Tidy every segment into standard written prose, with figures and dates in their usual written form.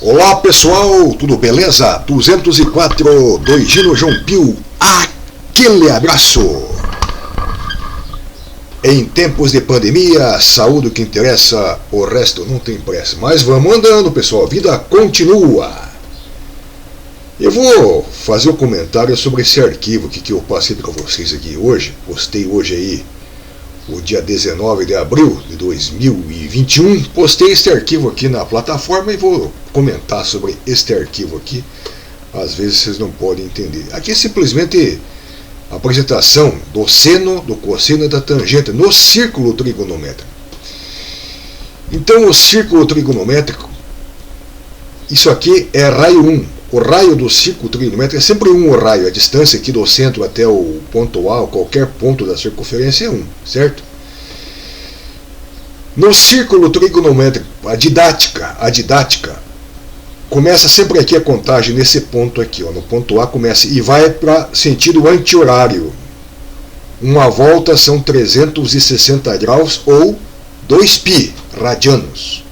Olá pessoal, tudo beleza? 204 do Gino João Pio, aquele abraço! Em tempos de pandemia, saúde que interessa, o resto não tem pressa. Mas vamos andando pessoal, a vida continua. Eu vou fazer um comentário sobre esse arquivo que eu passei para vocês aqui hoje. Postei hoje aí, o dia 19 de abril de 2021. Postei este arquivo aqui na plataforma e vou comentar sobre este arquivo aqui. Às vezes vocês não podem entender. Aqui é simplesmente a apresentação do seno, do cosseno e da tangente no círculo trigonométrico. Então o círculo trigonométrico, isso aqui é raio 1. O raio do círculo trigonométrico é sempre 1 o raio. A distância aqui do centro até o ponto A, ou qualquer ponto da circunferência é 1, certo? No círculo trigonométrico, a didática começa sempre aqui a contagem nesse ponto aqui, ó, no ponto A começa e vai para sentido anti-horário. Uma volta são 360 graus ou 2π radianos.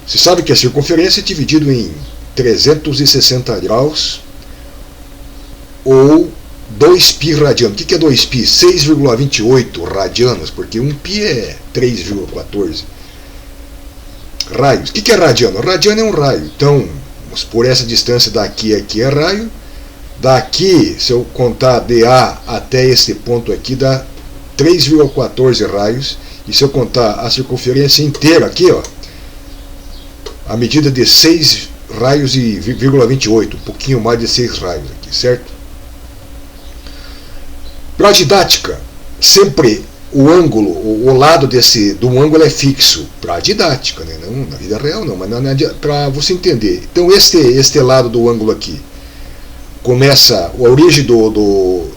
Você sabe que a circunferência é dividida em 360 graus ou 2π radianos. O que é 2π? 6,28 radianos, porque 1π é 3,14 raios. O que é radiano? Radiano é um raio. Então, por essa distância daqui a aqui é raio. Daqui, se eu contar de A até esse ponto aqui, dá 3,14 raios. E se eu contar a circunferência inteira aqui, ó, a medida de 6 raios e 0,28, um pouquinho mais de 6 raios aqui, certo? Para a didática, sempre o ângulo, o lado do ângulo é fixo. Para a didática, né? Não na vida real não, mas para você entender. Então este lado do ângulo aqui começa, a origem do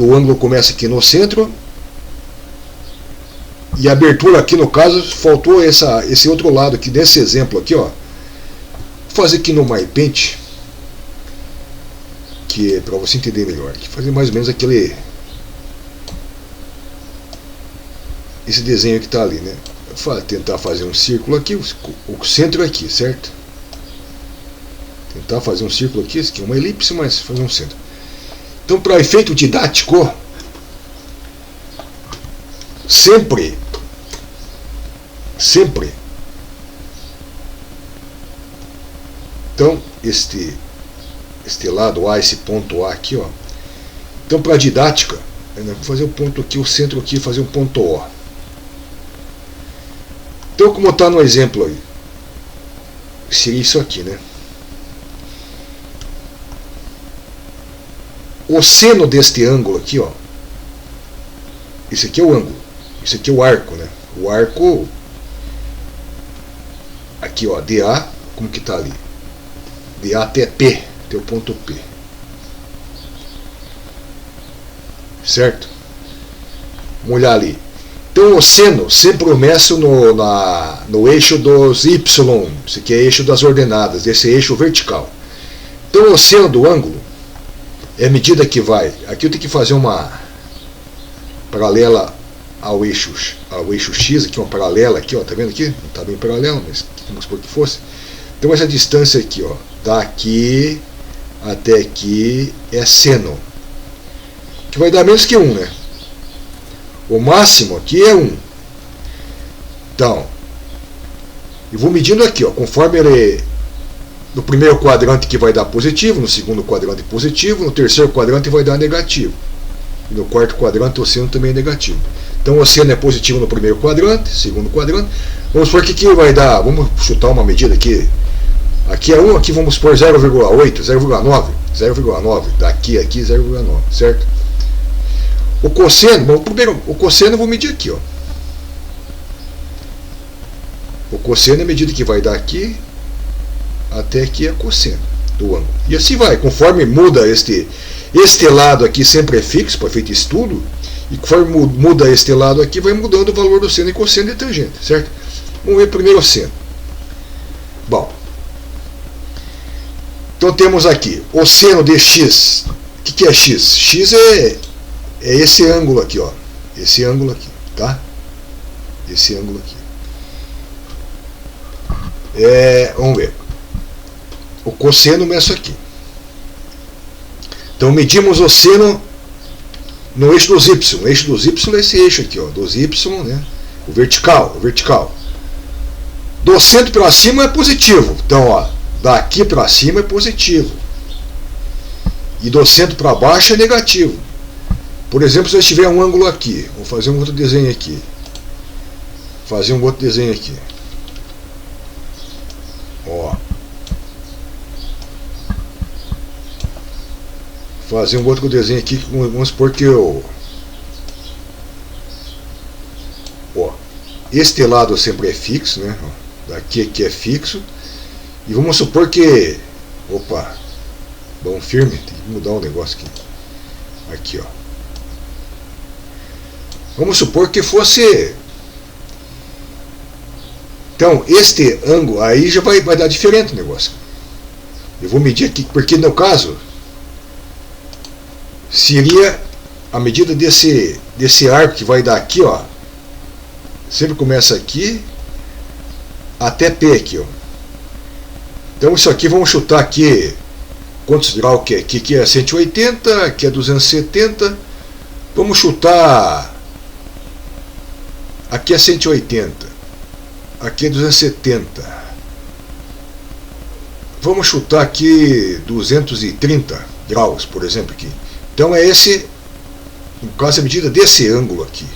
ângulo começa aqui no centro, e a abertura aqui no caso faltou esse outro lado aqui, nesse exemplo aqui, ó. Vou fazer aqui no MyPaint, que é para você entender melhor, que fazer mais ou menos esse desenho que está ali, né? Vou tentar fazer um círculo aqui, o centro é aqui, certo? Tentar fazer um círculo aqui, esse aqui é uma elipse, mas fazer um centro. Então, para efeito didático, sempre então este lado A, esse ponto A aqui, ó. Então, para a didática, vou fazer um ponto aqui, o centro aqui, fazer um ponto O. Então, como está no exemplo aí, seria isso aqui, né? O seno deste ângulo aqui, ó, esse aqui é o ângulo, esse aqui é o arco, né? O arco aqui, ó, DA, como que está ali? DA até P, até o ponto P, certo? Vamos olhar ali. Então o seno sempre eu meço no eixo dos Y, esse aqui é eixo das ordenadas, esse eixo vertical. Então o seno do ângulo é a medida que vai, aqui eu tenho que fazer uma paralela ao eixo X, aqui uma paralela aqui, ó, tá vendo aqui? Não está bem paralelo, mas vamos supor que fosse. Então essa distância aqui, ó, daqui até aqui é seno, que vai dar menos que 1, né? O máximo aqui é 1. Então, eu vou medindo aqui, ó, conforme ele, no primeiro quadrante que vai dar positivo, no segundo quadrante positivo, no terceiro quadrante vai dar negativo, e no quarto quadrante o seno também é negativo. Então o seno é positivo no primeiro quadrante, segundo quadrante. Vamos supor que vai dar, vamos chutar uma medida aqui. Aqui é 1, aqui vamos supor 0,8, 0,9, daqui a aqui 0,9, certo? O cosseno, bom, primeiro, o cosseno eu vou medir aqui, ó. O cosseno é a medida que vai dar aqui até aqui é cosseno do ângulo. E assim vai, conforme muda este lado aqui sempre é fixo, para efeito estudo, e conforme muda este lado aqui, vai mudando o valor do seno e cosseno e tangente, certo? Vamos ver primeiro o seno. Bom, então temos aqui o seno de x. O que é x? X é esse ângulo aqui, ó. Esse ângulo aqui, tá? Esse ângulo aqui. Vamos ver. O cosseno meço aqui. Então medimos o seno no eixo dos y. O eixo dos y é esse eixo aqui, ó, dos y, né? O vertical. Do centro para cima é positivo. Então, ó, daqui para cima é positivo. E do centro para baixo é negativo. Por exemplo, se eu tiver um ângulo aqui, vou fazer um outro desenho aqui. Ó. Fazer um outro desenho aqui, vamos supor que eu... Ó, este lado sempre é fixo, né? Daqui aqui é fixo. E vamos supor que... Opa, bom, firme, tem que mudar um negócio aqui. Aqui, ó. Vamos supor que fosse... Então, este ângulo aí já vai dar diferente o negócio. Eu vou medir aqui, porque no caso... seria a medida desse arco que vai dar aqui, ó. Sempre começa aqui até P aqui, ó. Então isso aqui vamos chutar aqui quantos graus que é? Aqui é 180, aqui é 270. Vamos chutar aqui é 180, aqui é 270. Vamos chutar aqui 230 graus, por exemplo, aqui. Então é esse, no caso, a medida desse ângulo aqui.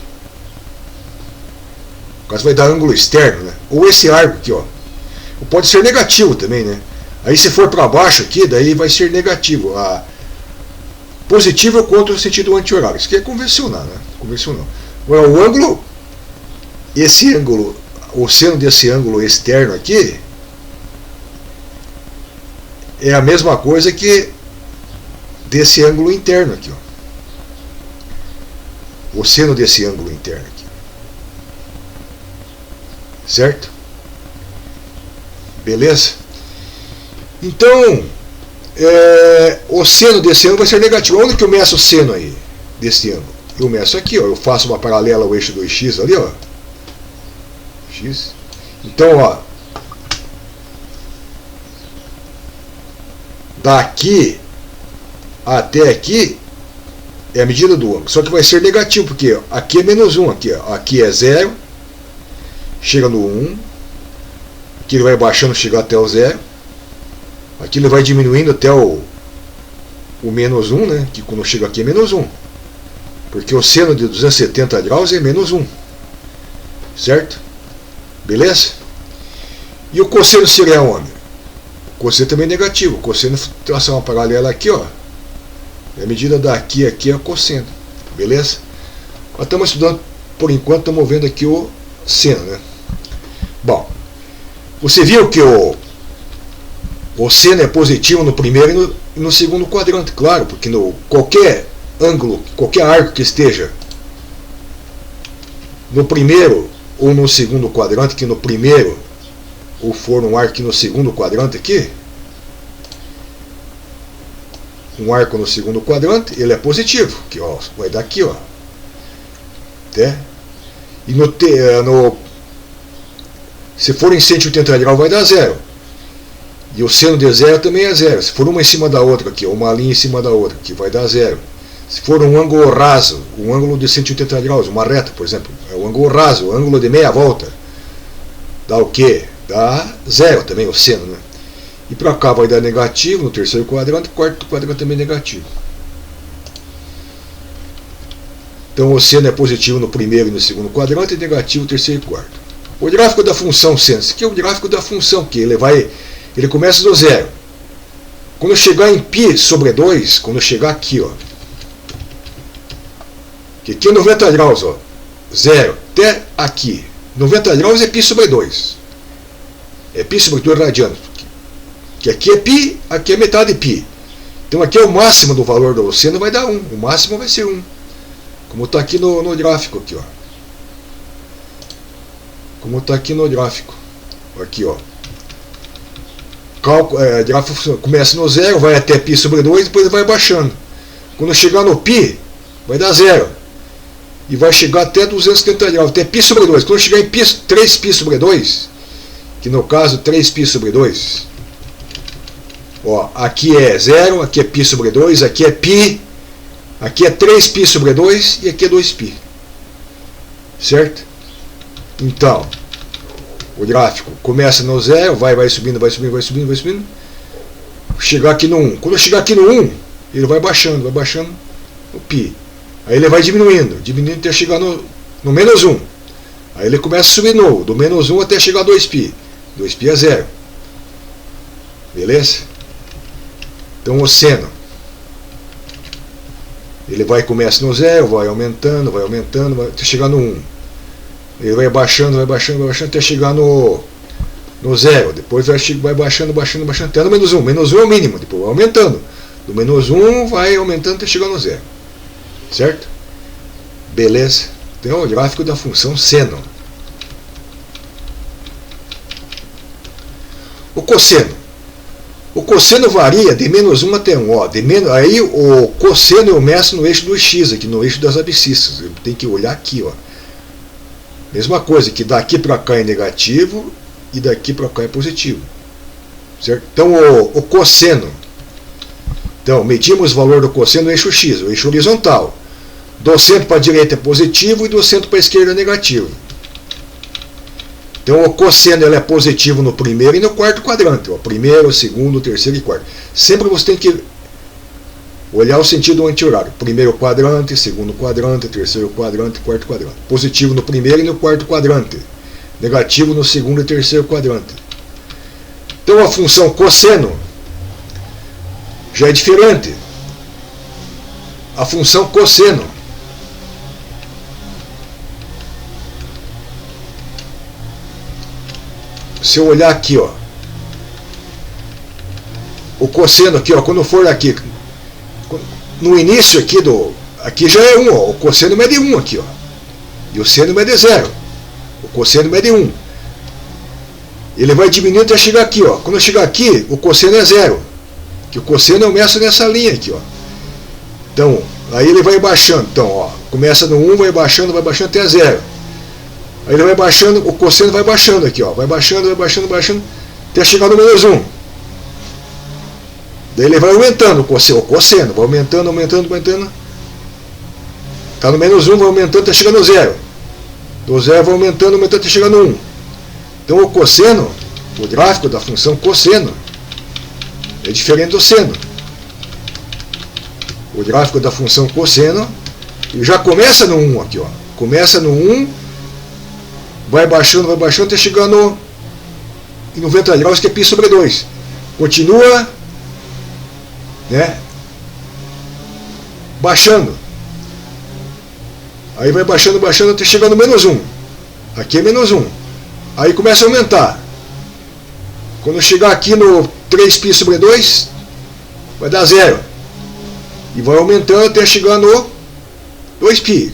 No caso vai dar ângulo externo, né? Ou esse arco aqui, ó. Ou pode ser negativo também, né? Aí se for para baixo aqui, daí vai ser negativo. Positivo contra o sentido anti-horário. Isso aqui é convencional, né? Convencional. Agora, o ângulo, esse ângulo, o seno desse ângulo externo aqui, é a mesma coisa que desse ângulo interno aqui, ó. O seno desse ângulo interno aqui. Certo? Beleza? Então, o seno desse ângulo vai ser negativo. Onde que eu meço o seno aí desse ângulo? Eu meço aqui, ó. Eu faço uma paralela ao eixo 2x ali, ó. X. Então, ó, daqui até aqui é a medida do ângulo. Só que vai ser negativo, porque ó, aqui é menos 1, aqui, ó, aqui é 0, chega no 1, aqui ele vai baixando, chega até o 0, aqui ele vai diminuindo até o menos 1, né, que quando chega aqui é menos 1, porque o seno de 270 graus é menos 1, certo? Beleza? E o cosseno seria onde? O cosseno também é negativo. O cosseno, traçar uma paralela aqui, ó. A medida daqui aqui é o cosseno. Beleza? Nós estamos estudando, por enquanto, estamos vendo aqui o seno, né? Bom, você viu que o seno é positivo no primeiro e no segundo quadrante, claro, porque no qualquer ângulo, qualquer arco que esteja no primeiro ou no segundo quadrante, que no primeiro ou for um arco no segundo quadrante aqui, um arco no segundo quadrante, ele é positivo, que ó, vai dar aqui, ó, até, e se for em 180 graus vai dar 0, e o seno de 0 também é 0, se for uma em cima da outra aqui, uma linha em cima da outra aqui, vai dar 0. Se for um ângulo raso, um ângulo de 180 graus, uma reta, por exemplo, é um ângulo raso, um ângulo de meia volta, dá o quê? Dá 0 também, o seno, né? E para cá vai dar negativo no terceiro quadrante, quarto quadrante também negativo. Então o seno é positivo no primeiro e no segundo quadrante e negativo no terceiro e quarto. O gráfico da função seno, esse aqui é o gráfico da função, que ele começa do 0. Quando chegar em π sobre 2, quando chegar aqui, ó, que aqui é 90 graus, ó, 0 até aqui, 90 graus é π sobre 2. É π sobre 2 radianos. Que aqui é π, aqui é metade de π. Então aqui é o máximo do valor do seno, vai dar 1. O máximo vai ser 1. Como está aqui no gráfico, aqui, ó. Como está aqui no gráfico. Aqui, ó. Gráfico começa no 0, vai até π sobre 2, depois vai baixando. Quando chegar no π, vai dar 0. E vai chegar até 270 graus, até π sobre 2. Quando chegar em π, 3π sobre 2, que no caso 3π/2. Ó, aqui é 0, aqui é π/2, aqui é π, aqui é 3π/2 e aqui é 2π. Certo? Então, o gráfico começa no 0, vai subindo, vai subindo, vai subindo, vai subindo. Chegar aqui no 1. Quando eu chegar aqui no 1, ele vai baixando o π. Aí ele vai diminuindo até chegar no -1. Aí ele começa a subir de novo, do -1 até chegar a 2π. 2π é 0. Beleza? Então o seno, ele começa no 0, vai aumentando, até chegar no 1. Ele vai baixando, até chegar no 0. Depois vai baixando, até no -1. -1 é o mínimo, depois vai aumentando. Do -1 vai aumentando até chegar no 0. Certo? Beleza? Então é o gráfico da função seno. O cosseno. O cosseno varia de -1 até 1. Ó, aí o cosseno eu meço no eixo do x, aqui no eixo das abscissas. Eu tenho que olhar aqui, ó. Mesma coisa, que daqui para cá é negativo e daqui para cá é positivo. Certo? Então o cosseno. Então, medimos o valor do cosseno no eixo x, o eixo horizontal. Do centro para a direita é positivo e do centro para a esquerda é negativo. Então o cosseno ele é positivo no primeiro e no quarto quadrante. Ó, primeiro, segundo, terceiro e quarto. Sempre você tem que olhar o sentido anti-horário. Primeiro quadrante, segundo quadrante, terceiro quadrante, quarto quadrante. Positivo no primeiro e no quarto quadrante. Negativo no segundo e terceiro quadrante. Então a função cosseno já é diferente. A função cosseno se eu olhar aqui, ó, o cosseno aqui, ó, quando for aqui, no início aqui aqui já é 1, ó, o cosseno mede 1 aqui, ó, e o seno mede 0, o cosseno mede 1. Ele vai diminuindo até chegar aqui, ó. Quando eu chegar aqui, o cosseno é 0, que o cosseno eu meço nessa linha aqui, ó. Então, aí ele vai baixando, então, ó, começa no 1, vai baixando até 0. Aí ele vai baixando, o cosseno vai baixando aqui, ó, vai baixando, até chegar no -1. Daí ele vai aumentando o cosseno vai aumentando. Está no -1, vai aumentando até chegar no 0. Do 0 vai aumentando até chegar no 1. Então o cosseno, o gráfico da função cosseno, é diferente do seno. O gráfico da função cosseno, ele já começa no 1 aqui, ó. Começa no 1, vai baixando até chegar no 90 graus, que é π/2. Continua, né, baixando. Aí vai baixando até chegar no -1. Aqui é -1. Aí começa a aumentar. Quando chegar aqui no 3π/2, vai dar 0. E vai aumentando até chegar no 2π.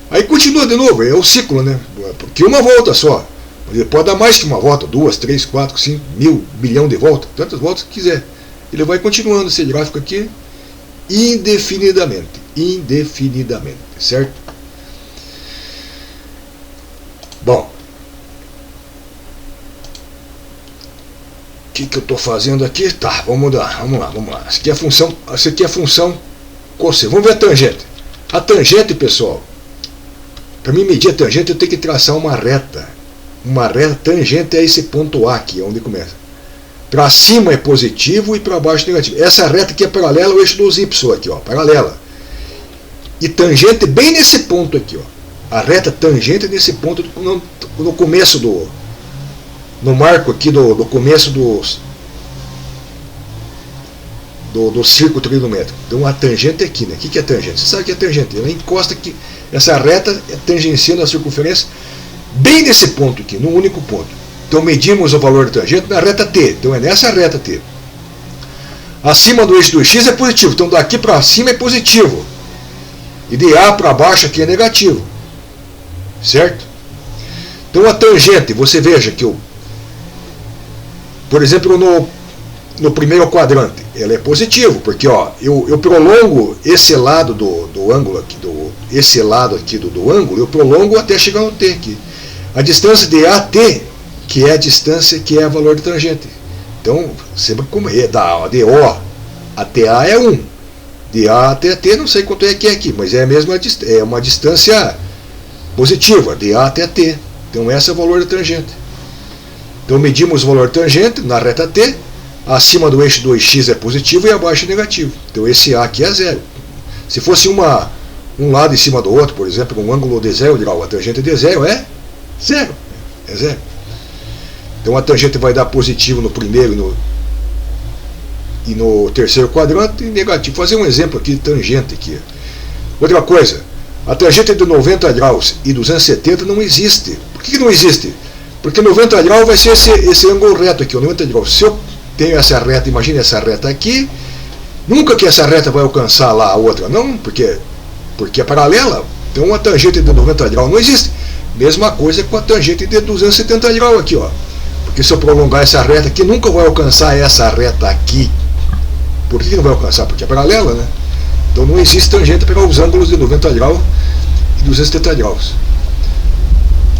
Aí continua de novo, é o ciclo, né? Porque uma volta só. Ele pode dar mais que uma volta, 2, 3, 4, 5, 1000, bilhão de voltas, tantas voltas que quiser. Ele vai continuando esse gráfico aqui indefinidamente, certo? Bom, o que eu estou fazendo aqui? Tá, vamos lá. Essa aqui é a função cosseno. Vamos ver a tangente. A tangente, pessoal, para mim medir a tangente eu tenho que traçar uma reta. Uma reta tangente é esse ponto A aqui, onde começa. Para cima é positivo e para baixo é negativo. Essa reta aqui é paralela ao eixo dos Y aqui, ó, paralela. E tangente bem nesse ponto aqui, ó. A reta tangente nesse ponto no começo no marco aqui do começo do círculo trigonométrico. Então a tangente é aqui, né? O que é tangente? Você sabe o que é tangente? Ela encosta aqui, essa reta tangenciando a circunferência bem nesse ponto aqui, num único ponto. Então medimos o valor da tangente na reta T. Então é nessa reta T. Acima do eixo do X é positivo. Então daqui para cima é positivo. E de A para baixo aqui é negativo. Certo? Então a tangente, você veja que por exemplo, no primeiro quadrante, ela é positivo, porque ó, eu prolongo esse lado do ângulo aqui, esse lado aqui do ângulo, eu prolongo até chegar no T aqui. A distância de AT que é a distância, que é o valor da tangente. Então, sempre como de O até A é 1. De A até T, não sei quanto é que é aqui, mas é a mesma é uma distância positiva, de A até T. Então, esse é o valor da tangente. Então, medimos o valor da tangente na reta T, acima do eixo 2x é positivo e abaixo é negativo. Então, esse A aqui é zero. Se fosse um lado em cima do outro, por exemplo, um ângulo de 0 grau, a tangente de zero é zero. É zero. Então a tangente vai dar positivo no primeiro e no terceiro quadrante e negativo. Vou fazer um exemplo aqui de tangente aqui. Outra coisa, a tangente de 90 graus e 270 não existe. Por que não existe? Porque 90 graus vai ser esse ângulo reto aqui, 90 graus. Se eu tenho essa reta, imagine essa reta aqui, nunca que essa reta vai alcançar lá a outra, não, porque é paralela. Então a tangente de 90 graus não existe. Mesma coisa com a tangente de 270 graus aqui, ó. Porque se eu prolongar essa reta aqui, nunca vai alcançar essa reta aqui. Por que não vai alcançar? Porque é paralela, né? Então não existe tangente para os ângulos de 90 graus e 270 graus.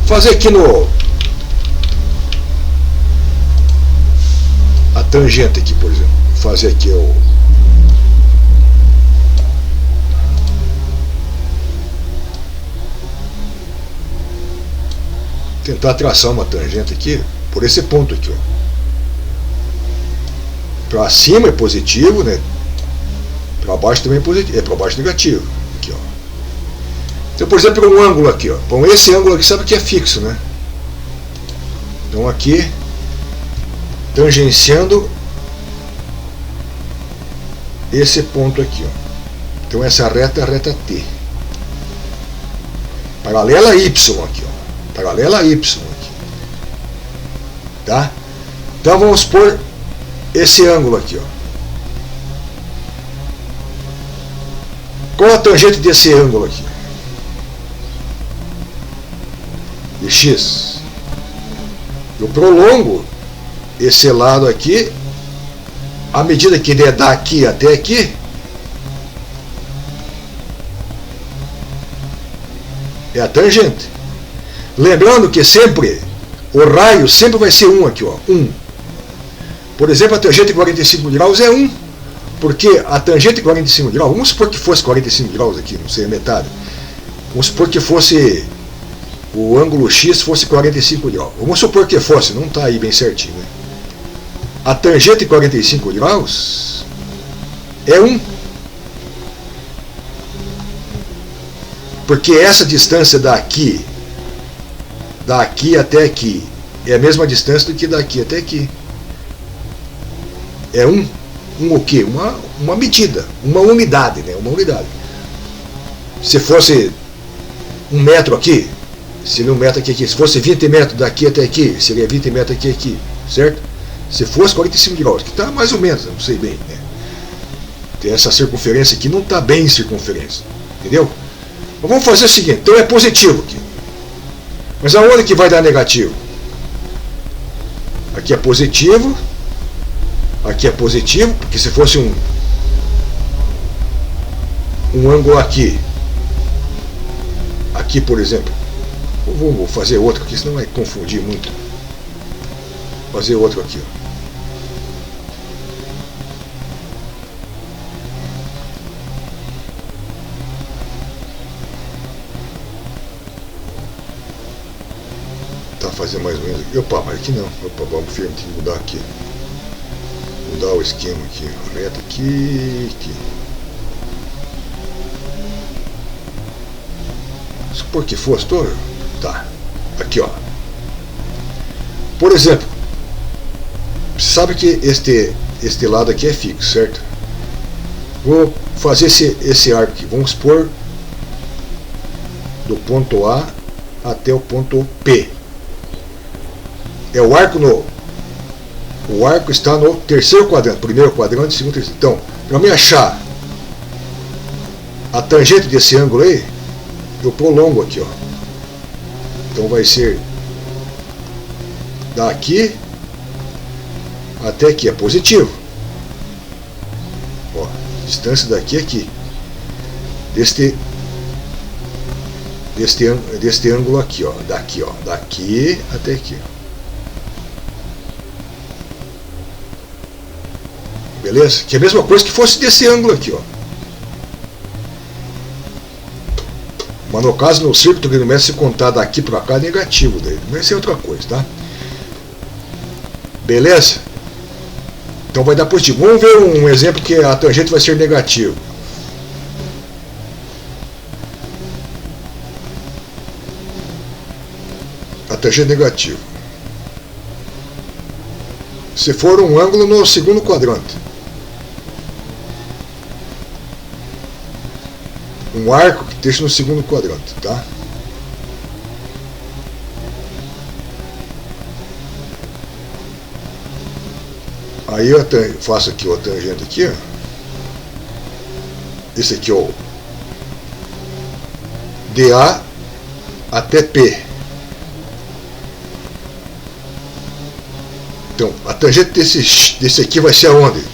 Fazer aqui a tangente aqui, por exemplo. Fazer aqui tentar traçar uma tangente aqui por esse ponto aqui, ó. Para cima é positivo, né? Para baixo também é positivo, para baixo negativo. Aqui, ó. Então, por exemplo, um ângulo aqui, ó. Bom, esse ângulo aqui sabe que é fixo, né? Então aqui tangenciando esse ponto aqui, ó. Então essa reta é a reta T. Paralela a Y aqui, ó. Paralela a Y aqui. Tá? Então vamos pôr esse ângulo aqui, ó. Qual a tangente desse ângulo aqui? De X. Eu prolongo esse lado aqui, à medida que ele é daqui até aqui, é a tangente. Lembrando que sempre o raio sempre vai ser 1 aqui, ó, 1. Por exemplo, a tangente de 45 graus é 1, porque a tangente de 45 graus, vamos supor que fosse 45 graus aqui, não sei, a metade. Vamos supor que fosse o ângulo X fosse 45 graus. Vamos supor que fosse, não está aí bem certinho, né? A tangente de 45 graus é 1. Porque essa distância daqui até aqui é a mesma distância do que daqui até aqui. É 1. O quê? Uma medida, uma unidade, né? Uma unidade. Se fosse 1 metro aqui, seria 1 metro aqui. Se fosse 20 metros daqui até aqui, seria 20 metros aqui, certo? Se fosse 45 graus, que está mais ou menos, não sei bem, né? Tem essa circunferência aqui, não está bem circunferência, entendeu? Mas vamos fazer o seguinte, então é positivo aqui. Mas aonde que vai dar negativo? Aqui é positivo, porque se fosse um ângulo aqui, por exemplo, vou fazer outro aqui, senão vai confundir muito. Vou fazer outro aqui, ó. Tá fazendo mais ou menos aqui. Opa, mas aqui não. Opa, vamos firme, tem que mudar aqui. Mudar o esquema aqui. Reta aqui. Supor que fosse todo. Tá. Aqui, ó. Por exemplo, sabe que este lado aqui é fixo, certo? Vou fazer esse arco aqui. Vamos supor do ponto A até o ponto P. É o arco está no terceiro quadrante, primeiro quadrante, segundo, terceiro. Então, para me achar a tangente desse ângulo aí, eu prolongo aqui, ó. Então vai ser daqui até aqui, é positivo. Ó, distância daqui a aqui. Deste ângulo aqui, ó, daqui até aqui, ó. Beleza? Que é a mesma coisa que fosse desse ângulo aqui, ó. Mas no caso, no círculo trigonométrico, se contar daqui para cá, é negativo daí. Vai ser outra coisa, tá? Beleza? Então vai dar positivo. Vamos ver um exemplo que a tangente vai ser negativa. A tangente negativa. Se for um ângulo no segundo quadrante. Um arco que esteja no segundo quadrante, tá? Aí eu faço aqui a tangente aqui, ó. Esse aqui, ó. DA até P. Então, a tangente desse aqui vai ser aonde?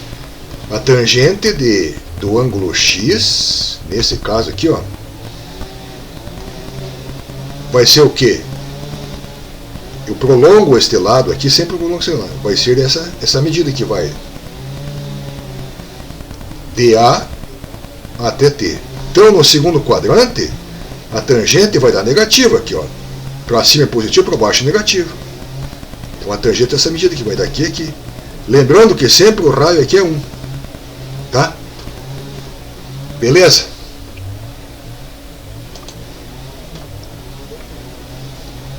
A tangente do ângulo X, nesse caso aqui, ó, vai ser o quê? Eu prolongo este lado aqui, sempre prolongo esse lado. Vai ser essa medida que vai DA até T. Então, no segundo quadrante, a tangente vai dar negativa aqui, ó. Para cima é positivo, para baixo é negativo. Então, a tangente é essa medida que vai daqui a aqui. Lembrando que sempre o raio aqui é 1. Tá? Beleza?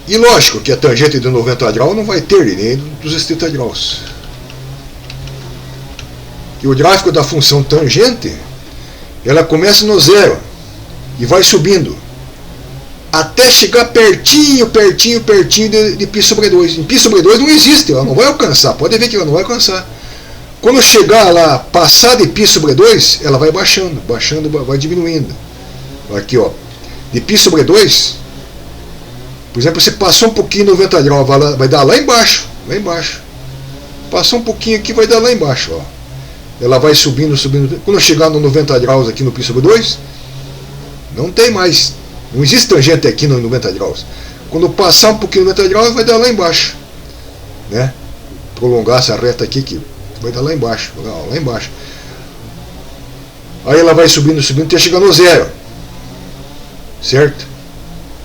E lógico que a tangente de 90 graus não vai ter nem dos 30 graus. E o gráfico da função tangente, ela começa no zero e vai subindo até chegar pertinho de π sobre 2. Em π sobre 2 não existe, ela não vai alcançar. Pode ver que ela não vai alcançar. Quando chegar lá, passar de π sobre 2, ela vai baixando, vai diminuindo. Aqui, ó. De π sobre 2, por exemplo, você passou um pouquinho 90 graus, vai dar lá embaixo. Passou um pouquinho aqui, vai dar lá embaixo, ó. Ela vai subindo. Quando chegar no 90 graus aqui no π sobre 2, não tem mais. Não existe tangente aqui no 90 graus. Quando passar um pouquinho 90 graus, vai dar lá embaixo. Né? Prolongar essa reta aqui, que vai dar lá embaixo. Lá embaixo. Aí ela vai subindo até chegar no zero. Certo?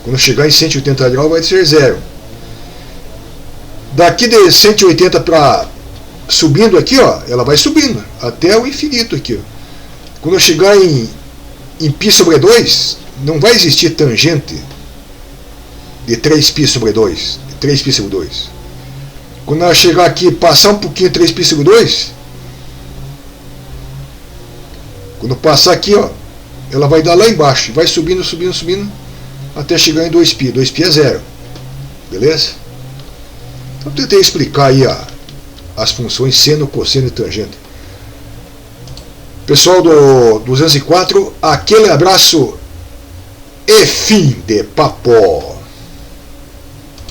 Quando chegar em 180 graus, vai ser zero. Daqui de 180 para subindo aqui, ó, ela vai subindo até o infinito aqui, ó. Quando chegar em π sobre 2, não vai existir tangente de 3π sobre 2. Quando ela chegar aqui, passar um pouquinho 3π sobre 2, quando passar aqui, ó, ela vai dar lá embaixo, vai subindo, até chegar em 2π. 2π é zero. Beleza? Então tentei explicar aí as funções seno, cosseno e tangente. Pessoal do 204, aquele abraço e fim de papo.